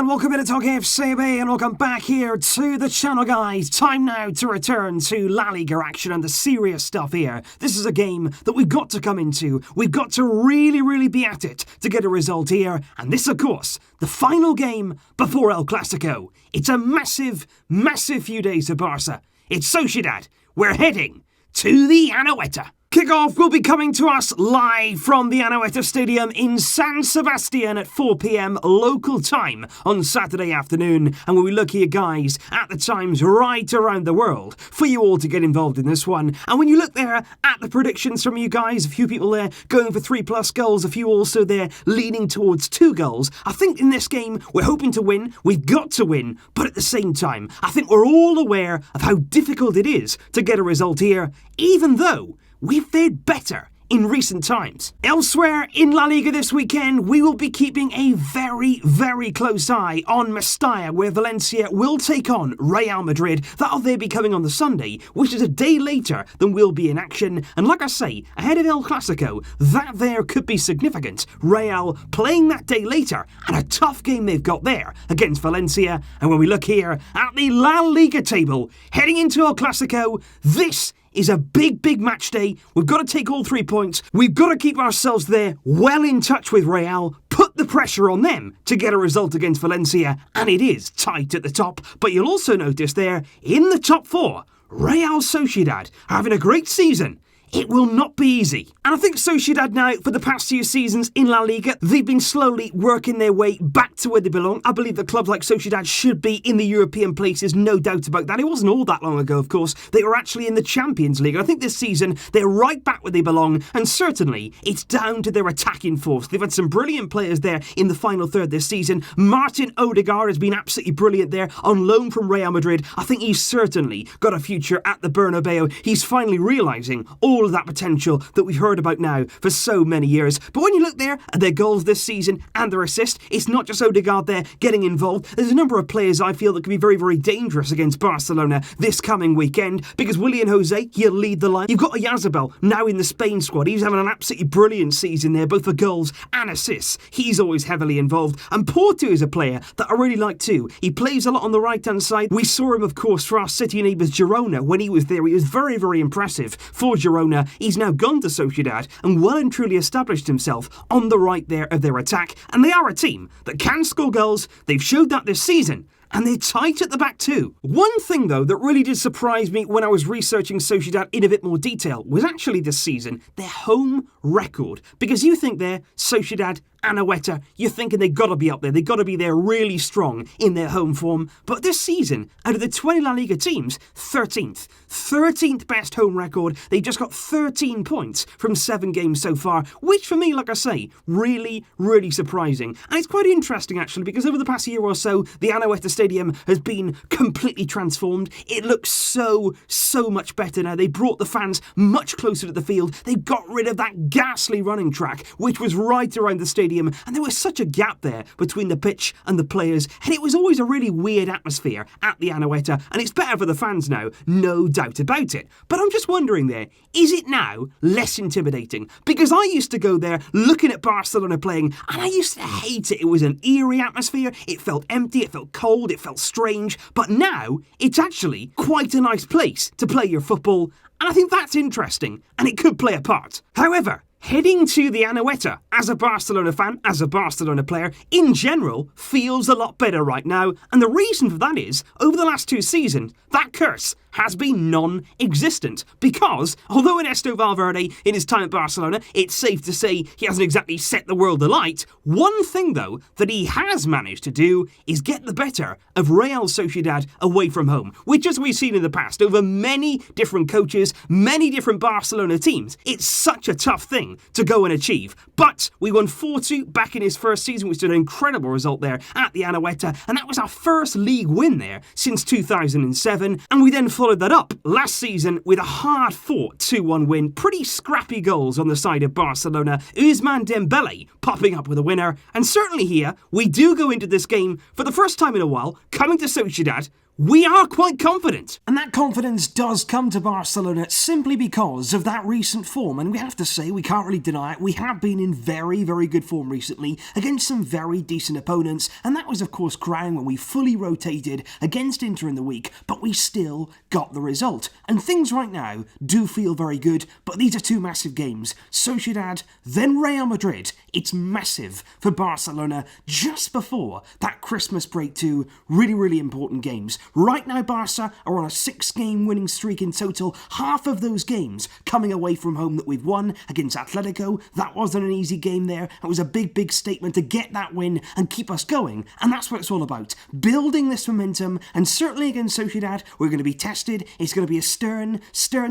everyone, welcome to TalkFCB and welcome back here to the channel, guys. Time now to return to La Liga action and the serious stuff here. This is a game that we've got to come into. We've got to really be at it to get a result here. And this, of course, the final game before El Clásico. It's a massive few days of Barça. It's Sociedad. We're heading to the Anoeta. Kickoff will be coming to us live from the Anoeta Stadium in San Sebastian at 4 p.m. local time on Saturday afternoon. And when we look here, guys, at the times right around the world for you all to get involved in this one. And when you look there at the predictions from you guys, a few people there going for 3+ goals, a few also there leaning towards 2 goals. I think in this game, we're hoping to win. We've got to win. But at the same time, I think we're all aware of how difficult it is to get a result here, even though we've fared better in recent times. Elsewhere in La Liga this weekend, we will be keeping a very close eye on Mestalla, where Valencia will take on Real Madrid. That'll there be coming on the Sunday, which is a day later than we'll be in action. And like I say, ahead of El Clásico, that there could be significant. Real playing that day later, and a tough game they've got there against Valencia. And when we look here at the La Liga table, heading into El Clásico, this is a big match day. We've got to take all 3 points. We've got to keep ourselves there well in touch with Real, put the pressure on them to get a result against Valencia, and it is tight at the top. But you'll also notice there, in the top 4, Real Sociedad are having a great season. It will not be easy. And I think Sociedad now, for the past few seasons in La Liga, they've been slowly working their way back to where they belong. I believe that clubs like Sociedad should be in the European places, no doubt about that. It wasn't all that long ago, of course. They were actually in the Champions League. I think this season, they're right back where they belong. And certainly, it's down to their attacking force. They've had some brilliant players there in the final third this season. Martin Odegaard has been absolutely brilliant there on loan from Real Madrid. I think he's certainly got a future at the Bernabeu. He's finally realising all of that potential that we've heard about now for so many years. But when you look there at their goals this season and their assists, it's not just Odegaard there getting involved. There's a number of players I feel that could be very dangerous against Barcelona this coming weekend, because Willian Jose, he'll lead the line. You've got Oyarzabal now in the Spain squad. He's having an absolutely brilliant season there, both for goals and assists. He's always heavily involved. And Porto is a player that I really like too. He plays a lot on the right-hand side. We saw him, of course, for our city neighbours Girona when he was there. He was very impressive for Girona. He's now gone to Sociedad and well and truly established himself on the right there of their attack. And they are a team that can score goals. They've showed that this season. And they're tight at the back too. One thing, though, that really did surprise me when I was researching Sociedad in a bit more detail was actually this season, their home record. Because you think they're Sociedad, Anoeta, you're thinking they've got to be up there. They've got to be there really strong in their home form. But this season, out of the 20 La Liga teams, 13th. 13th best home record. They've just got 13 points from 7 games so far, which for me, like I say, really surprising. And it's quite interesting, actually, because over the past year or so, the Anoeta Stadium has been completely transformed. It looks so much better now. They brought the fans much closer to the field. They got rid of that ghastly running track, which was right around the stadium. And there was such a gap there between the pitch and the players, and it was always a really weird atmosphere at the Anoeta, and it's better for the fans now, no doubt about it. But I'm just wondering there, is it now less intimidating? Because I used to go there looking at Barcelona playing, and I used to hate it. It was an eerie atmosphere, it felt empty, it felt cold, it felt strange, but now it's actually quite a nice place to play your football, and I think that's interesting, and it could play a part. However, heading to the Anoeta as a Barcelona fan, as a Barcelona player, in general, feels a lot better right now. And the reason for that is, over the last 2 seasons, that curse has been non-existent. Because, although Ernesto Valverde, in his time at Barcelona, it's safe to say he hasn't exactly set the world alight, one thing, though, that he has managed to do is get the better of Real Sociedad away from home. Which, as we've seen in the past, over many different coaches, many different Barcelona teams, it's such a tough thing to go and achieve. But we won 4-2 back in his first season, which is an incredible result there at the Anoeta, and that was our first league win there since 2007, and we then followed that up last season with a hard-fought 2-1 win, pretty scrappy goals on the side of Barcelona, Ousmane Dembele popping up with a winner, and certainly here, we do go into this game for the first time in a while, coming to Sociedad, we are quite confident. And that confidence does come to Barcelona simply because of that recent form. And we have to say, we can't really deny it, we have been in very, very good form recently against some very decent opponents. And that was, of course, Crown when we fully rotated against Inter in the week, but we still got the result. And things right now do feel very good, but these are two massive games. Sociedad, then Real Madrid. It's massive for Barcelona just before that Christmas break too. Really, really important games. Right now, Barca are on a 6-game winning streak in total, half of those games coming away from home that we've won against Atletico. That wasn't an easy game there. It was a big, big statement to get that win and keep us going, and that's what it's all about. Building this momentum, and certainly against Sociedad, we're going to be tested. It's going to be a stern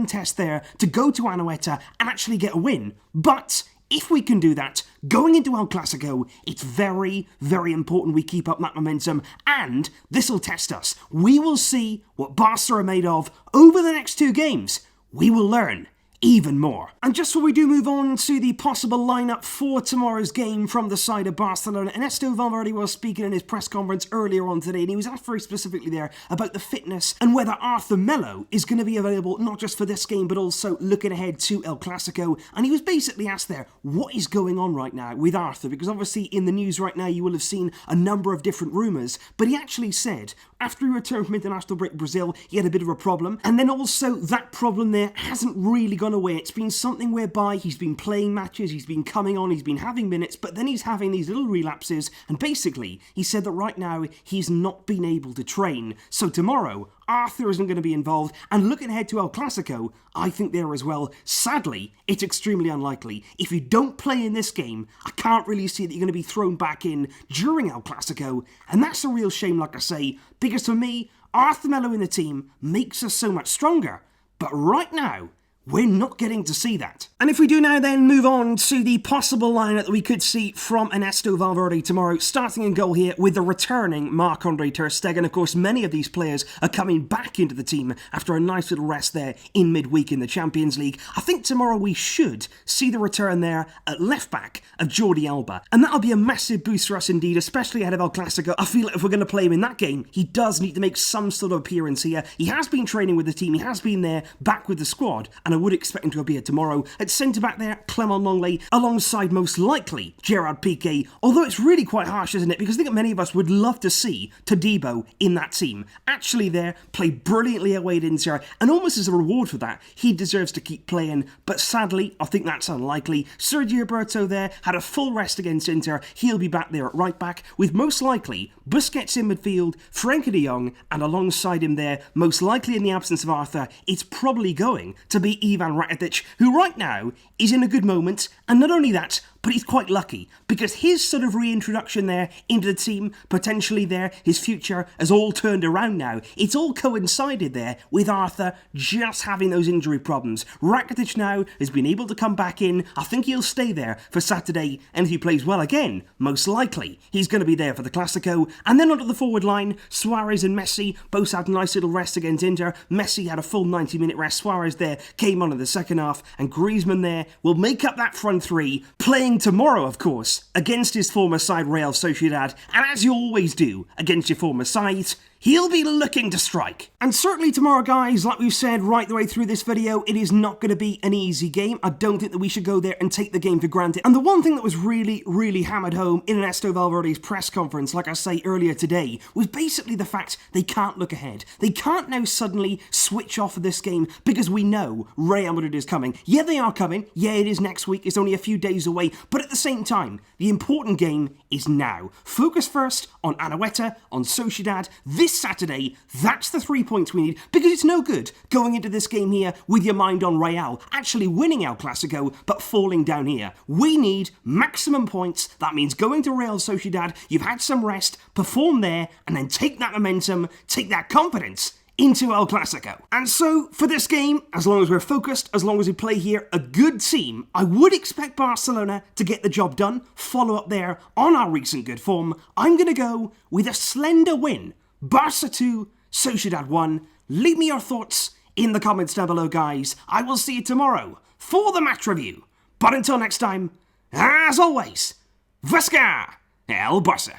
test there to go to Anoeta and actually get a win. But if we can do that, going into El Clásico, it's very, very important we keep up that momentum, and this will test us. We will see what Barca are made of over the next 2 games. We will learn even more. And just before we do move on to the possible lineup for tomorrow's game from the side of Barcelona, Ernesto Valverde was speaking in his press conference earlier on today, and he was asked very specifically there about the fitness and whether Arthur Melo is going to be available not just for this game but also looking ahead to El Clásico. And he was basically asked there, what is going on right now with Arthur? Because obviously in the news right now you will have seen a number of different rumours, but he actually said after he returned from international break in Brazil, he had a bit of a problem, and then also that problem there hasn't really gone away. It's been something whereby he's been playing matches, he's been coming on, he's been having minutes, but then he's having these little relapses, and basically he said that right now he's not been able to train. So tomorrow Arthur isn't going to be involved, and looking ahead to El Clásico, I think there as well. Sadly, it's extremely unlikely. If you don't play in this game, I can't really see that you're going to be thrown back in during El Clásico, and that's a real shame, like I say, because for me, Arthur Melo in the team makes us so much stronger. But right now, we're not getting to see that. And if we do now then move on to the possible lineup that we could see from Ernesto Valverde tomorrow, starting in goal here with the returning Marc-Andre ter Stegen. Of course, many of these players are coming back into the team after a nice little rest there in midweek in the Champions League. I think tomorrow we should see the return there at left back of Jordi Alba, and that'll be a massive boost for us indeed, especially ahead of El Clásico. I feel like if we're going to play him in that game, he does need to make some sort of appearance here. He has been training with the team, he has been there back with the squad, and I would expect him to appear tomorrow. At centre-back there, Clement Longley, alongside most likely Gerard Piqué, although it's really quite harsh, isn't it? Because I think many of us would love to see Todibo in that team. Actually there, played brilliantly away at Inter, and almost as a reward for that, he deserves to keep playing, but sadly, I think that's unlikely. Sergio Roberto there, had a full rest against Inter, he'll be back there at right-back, with most likely Busquets in midfield, Frenkie de Jong, and alongside him there, most likely in the absence of Arthur, it's probably going to be Ivan Rakitic, who right now is in a good moment, and not only that, but he's quite lucky, because his sort of reintroduction there into the team, potentially there, his future has all turned around now. It's all coincided there with Arthur just having those injury problems. Rakitic now has been able to come back in. I think he'll stay there for Saturday, and if he plays well again, most likely he's going to be there for the Clásico. And then onto the forward line, Suarez and Messi both had a nice little rest against Inter. Messi had a full 90-minute rest. Suarez there came on in the second half, and Griezmann there will make up that front three, playing tomorrow, of course, against his former side Real Sociedad, and as you always do against your former side, he'll be looking to strike. And certainly tomorrow, guys, like we've said right the way through this video, it is not going to be an easy game. I don't think that we should go there and take the game for granted. And the one thing that was really hammered home in Ernesto Valverde's press conference, like I say earlier today, was basically the fact they can't look ahead. They can't now suddenly switch off of this game because we know Real Madrid is coming. Yeah, they are coming. Yeah, it is next week. It's only a few days away. But at the same time, the important game is now. Focus first on Anoeta, on Sociedad. This Saturday, that's the 3 points we need, because it's no good going into this game here with your mind on Real, actually winning El Clásico, but falling down here. We need maximum points. That means going to Real Sociedad, you've had some rest, perform there, and then take that momentum, take that confidence into El Clásico. And so, for this game, as long as we're focused, as long as we play here a good team, I would expect Barcelona to get the job done, follow up there on our recent good form. I'm going to go with a slender win. Barca 2, Sociedad 1. Leave me your thoughts in the comments down below, guys. I will see you tomorrow for the match review. But until next time, as always, Vasca El Barça.